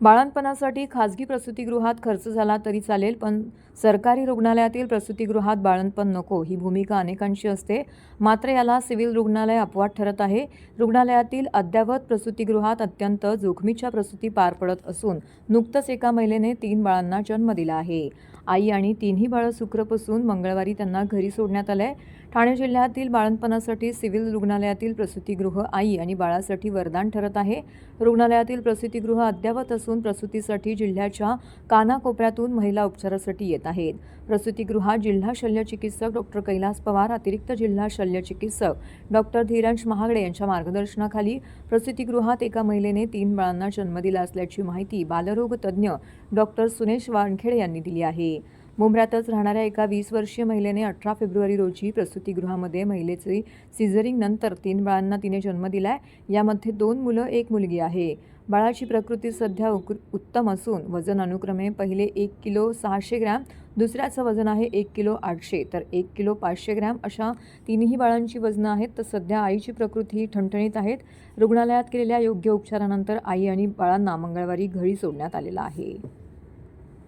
बाळंतपणासाठी खासगी प्रसूतिगृहात खर्च झाला तरी चालेल, पण सरकारी रुग्णालयातील प्रसूतिगृहात बाळंतपण नको ही भूमिका अनेकांची असते. मात्र याला सिव्हिल रुग्णालय अपवाद ठरत आहे. रुग्णालयातील अद्ययावत प्रसूतिगृहात अत्यंत जोखमीच्या प्रसूती पार पडत असून नुकतंच एका महिलेने 3 बाळांना जन्म दिला आहे. आई आणि तिन्ही बाळं सुखरूप असून मंगळवारी त्यांना घरी सोडण्यात आलंय. ठाणे जिल्ह्यातील बाळंतपणासाठी सिव्हिल रुग्णालयातील प्रसूतिगृह आई आणि बाळासाठी वरदान ठरत आहे. रुग्णालयातील प्रसूतिगृह अद्ययावत असून प्रसूतीसाठी जिल्ह्याच्या कानाकोपऱ्यातून महिला उपचारासाठी येत आहेत. प्रसूतिगृहात जिल्हा शल्यचिकित्सक डॉक्टर कैलास पवार, अतिरिक्त जिल्हा शल्यचिकित्सक डॉक्टर धीरज महागडे यांच्या मार्गदर्शनाखाली प्रसूतिगृहात एका महिलेने 3 बाळांना जन्म दिला असल्याची माहिती बालरोग तज्ज्ञ डॉक्टर सुनेश वानखेडे यांनी दिली आहे. मुंब्र्यातच राहणाऱ्या एका 20 वर्षीय महिलेने 18 फेब्रुवारी रोजी प्रसूतिगृहामध्ये महिलेची सिझरिंग नंतर 3 बाळांना तिने जन्म दिलाय. यामध्ये 2 मुलं 1 मुलगी आहे. बाळाची प्रकृती सध्या उत्तम असून वजन अनुक्रमे पहिले 1 किलो 600 ग्रॅम, दुसऱ्याचं वजन आहे 1 किलो 800 तर 1 किलो 500 ग्रॅम अशा तिन्ही बाळांची वजनं आहेत. तर सध्या आईची प्रकृती ठणठणीत आहेत. रुग्णालयात केलेल्या योग्य उपचारानंतर आई आणि बाळांना मंगळवारी घरी सोडण्यात आलेलं आहे.